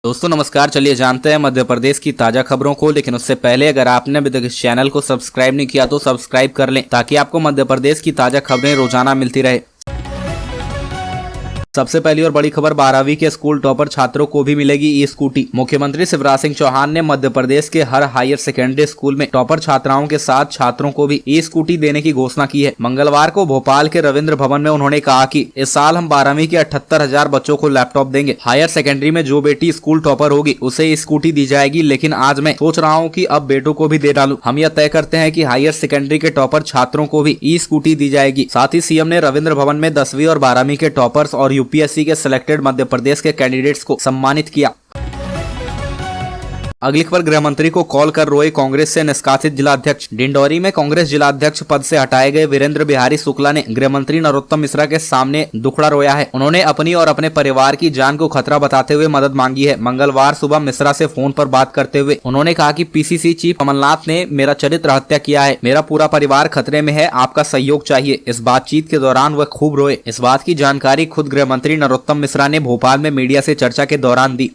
दोस्तों नमस्कार, चलिए जानते हैं मध्य प्रदेश की ताजा खबरों को। लेकिन उससे पहले अगर आपने अभी तक इस चैनल को सब्सक्राइब नहीं किया तो सब्सक्राइब कर लें ताकि आपको मध्य प्रदेश की ताजा खबरें रोजाना मिलती रहे। सबसे पहली और बड़ी खबर, 12वीं के स्कूल टॉपर छात्रों को भी मिलेगी ई स्कूटी। मुख्यमंत्री शिवराज सिंह चौहान ने मध्य प्रदेश के हर हायर सेकेंडरी स्कूल में टॉपर छात्राओं के साथ छात्रों को भी ई स्कूटी देने की घोषणा की है। मंगलवार को भोपाल के रविंद्र भवन में उन्होंने कहा कि इस साल हम 12वीं के 78,000 बच्चों को लैपटॉप देंगे। हायर सेकेंडरी में जो बेटी स्कूल टॉपर होगी उसे स्कूटी दी जाएगी, लेकिन आज मैं सोच रहा हूँ कि अब बेटों को भी दे डालूं। हम यह तय करते हैं कि हायर सेकेंडरी के टॉपर छात्रों को भी ई स्कूटी दी जाएगी। साथ ही सीएम ने रविंद्र भवन में 10वीं और 12वीं के टॉपर्स और यूपीएससी के सिलेक्टेड मध्य प्रदेश के कैंडिडेट्स को सम्मानित किया। अगली खबर, गृह मंत्री को कॉल कर रोए कांग्रेस से निष्कासित जिला अध्यक्ष। डिंडौरी में कांग्रेस जिला अध्यक्ष पद से हटाए गए वीरेंद्र बिहारी शुक्ला ने गृह मंत्री नरोत्तम मिश्रा के सामने दुखड़ा रोया है। उन्होंने अपनी और अपने परिवार की जान को खतरा बताते हुए मदद मांगी है। मंगलवार सुबह मिश्रा से फोन पर बात करते हुए उन्होंने कहा कि पीसीसी चीफ कमलनाथ ने मेरा चरित्र हत्या किया है, मेरा पूरा परिवार खतरे में है, आपका सहयोग चाहिए। इस बातचीत के दौरान वह खूब रोए। इस बात की जानकारी खुद गृह मंत्री नरोत्तम मिश्रा ने भोपाल में मीडिया से चर्चा के दौरान दी।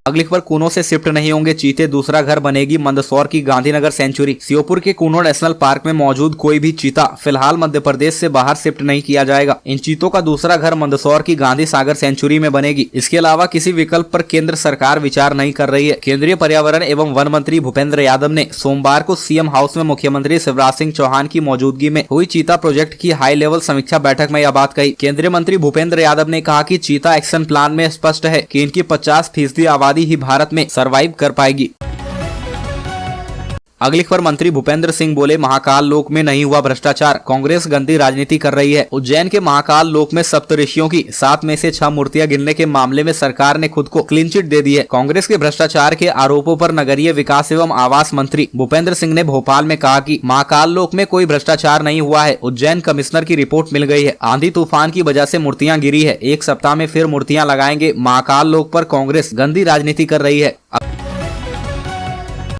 अगली खबर, कूनो से शिफ्ट नहीं होंगे चीते, दूसरा घर बनेगी मंदसौर की गांधीनगर सेंचुरी। श्योपुर के कूनो नेशनल पार्क में मौजूद कोई भी चीता फिलहाल मध्य प्रदेश से बाहर शिफ्ट नहीं किया जाएगा। इन चीतों का दूसरा घर मंदसौर की गांधी सागर सेंचुरी में बनेगी। इसके अलावा किसी विकल्प पर केंद्र सरकार विचार नहीं कर रही है। केंद्रीय पर्यावरण एवं वन मंत्री भूपेंद्र यादव ने सोमवार को सीएम हाउस में मुख्यमंत्री शिवराज सिंह चौहान की मौजूदगी में हुई चीता प्रोजेक्ट की हाई लेवल समीक्षा बैठक में यह बात कही। केंद्रीय मंत्री भूपेंद्र यादव ने कहा कि चीता एक्शन प्लान में स्पष्ट है कि इनकी 50% आबादी ही भारत में सरवाइव कर पाएगी। अगली खबर, मंत्री भूपेंद्र सिंह बोले महाकाल लोक में नहीं हुआ भ्रष्टाचार, कांग्रेस गंदी राजनीति कर रही है। उज्जैन के महाकाल लोक में सप्तऋषियों की 7 में से 6 मूर्तियां गिरने के मामले में सरकार ने खुद को क्लीन चिट दे दी है। कांग्रेस के भ्रष्टाचार के आरोपों पर नगरीय विकास एवं आवास मंत्री भूपेंद्र सिंह ने भोपाल में कहा कि महाकाल लोक में कोई भ्रष्टाचार नहीं हुआ है। उज्जैन कमिश्नर की रिपोर्ट मिल गई है। आंधी तूफान की वजह से मूर्तियां गिरी है, एक सप्ताह में फिर मूर्तियां लगाएंगे। महाकाल लोक पर कांग्रेस गंदी राजनीति कर रही है।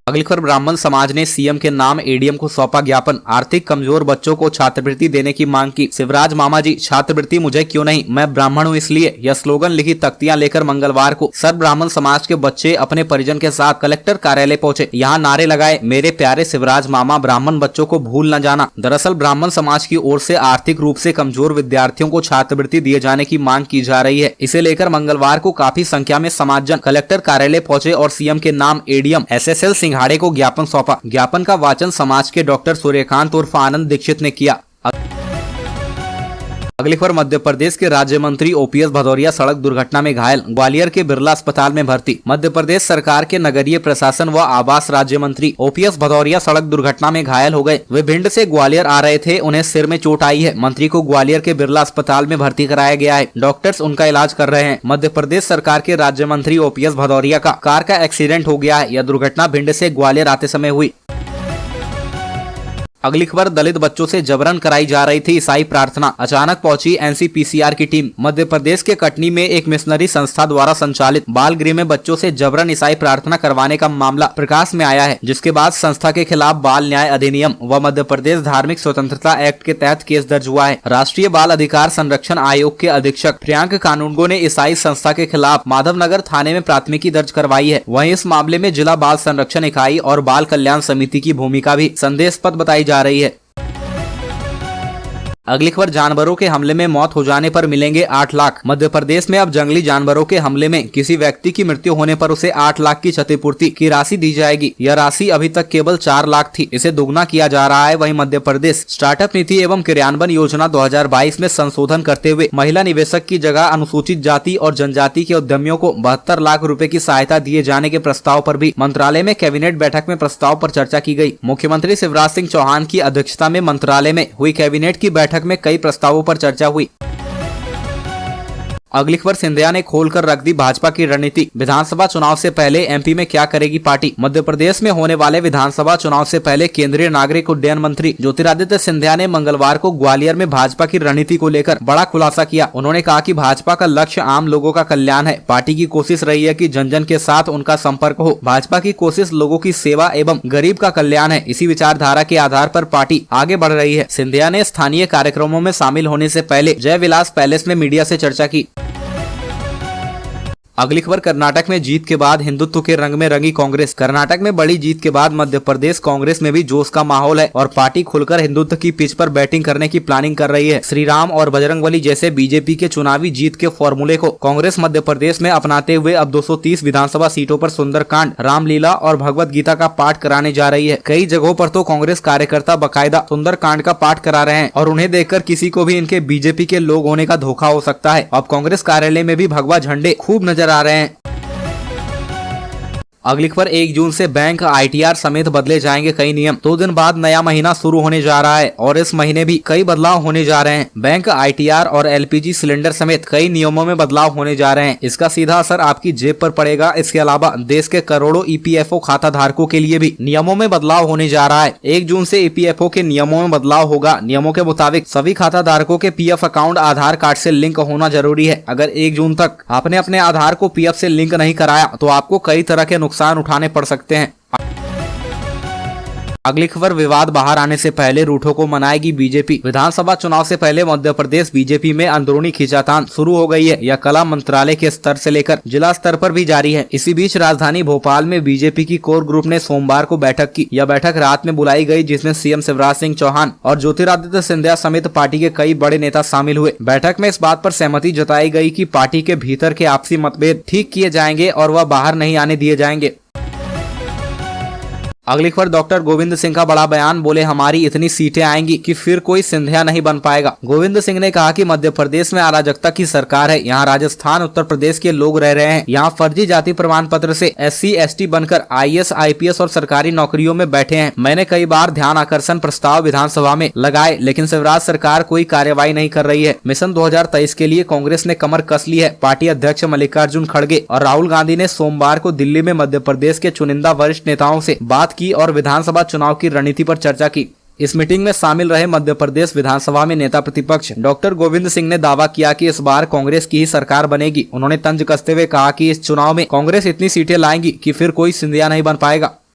अगली खबर, ब्राह्मण समाज ने सीएम के नाम एडीएम को सौंपा ज्ञापन, आर्थिक कमजोर बच्चों को छात्रवृत्ति देने की मांग की। शिवराज मामा जी, छात्रवृत्ति मुझे क्यों नहीं, मैं ब्राह्मण हूं इसलिए। यह स्लोगन लिखी तख्तियां लेकर मंगलवार को सर्व ब्राह्मण समाज के बच्चे अपने परिजन के साथ कलेक्टर कार्यालय पहुंचे। यहाँ नारे लगाए, मेरे प्यारे शिवराज मामा, ब्राह्मण बच्चों को भूल न जाना। दरअसल ब्राह्मण समाज की ओर से आर्थिक रूप से कमजोर विद्यार्थियों को छात्रवृत्ति दिए जाने की मांग की जा रही है। इसे लेकर मंगलवार को काफी संख्या में समाजजन कलेक्टर कार्यालय पहुंचे और सीएम के नाम एडीएम एसएसएल सिंघाड़े को ज्ञापन सौंपा। ज्ञापन का वाचन समाज के डॉक्टर सूर्यकांत उर्फ आनंद दीक्षित ने किया। अगली खबर, मध्य प्रदेश के राज्य मंत्री ओपीएस भदौरिया सड़क दुर्घटना में घायल, ग्वालियर के बिरला अस्पताल में भर्ती। मध्य प्रदेश सरकार के नगरीय प्रशासन व आवास राज्य मंत्री ओपीएस भदौरिया सड़क दुर्घटना में घायल हो गए। वे भिंड से ग्वालियर आ रहे थे, उन्हें सिर में चोट आई है। मंत्री को ग्वालियर के बिरला अस्पताल में भर्ती कराया गया है। डॉक्टर्स उनका इलाज कर रहे हैं। मध्य प्रदेश सरकार के राज्य मंत्री ओपीएस भदौरिया का कार का एक्सीडेंट हो गया है। यह दुर्घटना भिंड से ग्वालियर आते समय हुई। अगली खबर, दलित बच्चों से जबरन कराई जा रही थी ईसाई प्रार्थना, अचानक पहुंची एनसीपीसीआर की टीम। मध्य प्रदेश के कटनी में एक मिशनरी संस्था द्वारा संचालित बाल गृह में बच्चों से जबरन ईसाई प्रार्थना करवाने का मामला प्रकाश में आया है, जिसके बाद संस्था के खिलाफ बाल न्याय अधिनियम व मध्य प्रदेश धार्मिक स्वतंत्रता एक्ट के तहत केस दर्ज हुआ है। राष्ट्रीय बाल अधिकार संरक्षण आयोग के अधीक्षक प्रियांक कानूनगो ने ईसाई संस्था के खिलाफ माधवनगर थाने में प्राथमिकी दर्ज करवाई है। वहीं इस मामले में जिला बाल संरक्षण इकाई और बाल कल्याण समिति की भूमिका भी संदेहास्पद बताई जा रही है। अगली खबर, जानवरों के हमले में मौत हो जाने पर मिलेंगे 8 लाख। मध्य प्रदेश में अब जंगली जानवरों के हमले में किसी व्यक्ति की मृत्यु होने पर उसे 8 लाख की क्षतिपूर्ति की राशि दी जाएगी। यह राशि अभी तक केवल 4 लाख थी, इसे दोगुना किया जा रहा है। वहीं मध्य प्रदेश स्टार्टअप नीति एवं क्रियान्वयन योजना 2022 में संशोधन करते हुए महिला निवेशक की जगह अनुसूचित जाति और जनजाति के उद्यमियों को 72 लाख रुपए की सहायता दिए जाने के प्रस्ताव पर भी मंत्रालय में कैबिनेट बैठक में प्रस्ताव पर चर्चा की गई। मुख्यमंत्री शिवराज सिंह चौहान की अध्यक्षता में मंत्रालय में हुई कैबिनेट की बैठक में कई प्रस्तावों पर चर्चा हुई। अगली खबर, सिंधिया ने खोलकर रख दी भाजपा की रणनीति, विधानसभा चुनाव से पहले एमपी में क्या करेगी पार्टी। मध्य प्रदेश में होने वाले विधानसभा चुनाव से पहले केंद्रीय नागरिक उड्डयन मंत्री ज्योतिरादित्य सिंधिया ने मंगलवार को ग्वालियर में भाजपा की रणनीति को लेकर बड़ा खुलासा किया। उन्होंने कहा कि भाजपा का लक्ष्य आम लोगों का कल्याण है। पार्टी की कोशिश रही है कि जन जन के साथ उनका संपर्क हो। भाजपा की कोशिश लोगों की सेवा एवं गरीब का कल्याण है। इसी विचारधारा के आधार पर पार्टी आगे बढ़ रही है। सिंधिया ने स्थानीय कार्यक्रमों में शामिल होने से पहले जय विलास पैलेस में मीडिया से चर्चा की। अगली खबर कर्नाटक में जीत के बाद हिंदुत्व के रंग में रंगी कांग्रेस। कर्नाटक में बड़ी जीत के बाद मध्य प्रदेश कांग्रेस में भी जोश का माहौल है और पार्टी खुलकर हिंदुत्व की पिच पर बैटिंग करने की प्लानिंग कर रही है। श्री राम और बजरंगबली जैसे बीजेपी के चुनावी जीत के फॉर्मूले को कांग्रेस मध्य प्रदेश में अपनाते हुए अब 230 विधानसभा सीटों पर सुंदरकांड, रामलीला और भगवत गीता का पाठ कराने जा रही है। कई जगहों पर तो कांग्रेस कार्यकर्ता बकायदा सुंदरकांड का पाठ करा रहे हैं और उन्हें देखकर किसी को भी इनके बीजेपी के लोग होने का धोखा हो सकता है। अब कांग्रेस कार्यालय में भी भगवा झंडे खूब नजर आ रहे हैं। अगली खबर 1 जून से बैंक, ITR समेत बदले जाएंगे कई नियम। 2 दिन बाद नया महीना शुरू होने जा रहा है और इस महीने भी कई बदलाव होने जा रहे हैं। बैंक, ITR और LPG सिलेंडर समेत कई नियमों में बदलाव होने जा रहे हैं। इसका सीधा असर आपकी जेब पर पड़ेगा। इसके अलावा देश के करोड़ों EPFO खाता धारकों के लिए भी नियमों में बदलाव होने जा रहा है। 1 जून से EPFO के नियमों में बदलाव होगा। नियमों के मुताबिक सभी खाता धारकों के PF अकाउंट आधार कार्ड से लिंक होना जरूरी है। अगर 1 जून तक आपने अपने आधार को PF से लिंक नहीं कराया तो आपको कई तरह के नुकसान उठाने पड़ सकते हैं। अगली खबर, विवाद बाहर आने से पहले रूठों को मनाएगी बीजेपी। विधानसभा चुनाव से पहले मध्य प्रदेश बीजेपी में अंदरूनी खींचातान शुरू हो गई है। यह कला मंत्रालय के स्तर से लेकर जिला स्तर पर भी जारी है। इसी बीच राजधानी भोपाल में बीजेपी की कोर ग्रुप ने सोमवार को बैठक की। यह बैठक रात में बुलाई गई, जिसमें CM शिवराज सिंह चौहान और ज्योतिरादित्य सिंधिया समेत पार्टी के कई बड़े नेता शामिल हुए। बैठक में इस बात पर सहमति जताई गई कि पार्टी के भीतर के आपसी मतभेद ठीक किए जाएंगे और वह बाहर नहीं आने दिए जाएंगे। अगली खबर, डॉक्टर गोविंद सिंह का बड़ा बयान। बोले, हमारी इतनी सीटें आएंगी कि फिर कोई सिंधिया नहीं बन पाएगा। गोविंद सिंह ने कहा कि मध्य प्रदेश में अराजकता की सरकार है। यहाँ राजस्थान, उत्तर प्रदेश के लोग रह रहे हैं। यहाँ फर्जी जाति प्रमाण पत्र से SC ST बनकर IAS IPS और सरकारी नौकरियों में बैठे हैं। मैंने कई बार ध्यान आकर्षण प्रस्ताव विधानसभा में लगाए, लेकिन शिवराज सरकार कोई कार्यवाही नहीं कर रही है। मिशन 2023 के लिए कांग्रेस ने कमर कस ली है। पार्टी अध्यक्ष मल्लिकार्जुन खड़गे और राहुल गांधी ने सोमवार को दिल्ली में मध्य प्रदेश के चुनिंदा वरिष्ठ नेताओं से बात की और विधानसभा चुनाव की रणनीति पर चर्चा की। इस मीटिंग में शामिल रहे मध्य प्रदेश विधानसभा में नेता प्रतिपक्ष डॉक्टर गोविंद सिंह ने दावा किया कि इस बार कांग्रेस की ही सरकार बनेगी। उन्होंने तंज कसते हुए कहा कि इस चुनाव में कांग्रेस इतनी सीटें लाएगी कि फिर कोई सिंधिया नहीं बन पाएगा।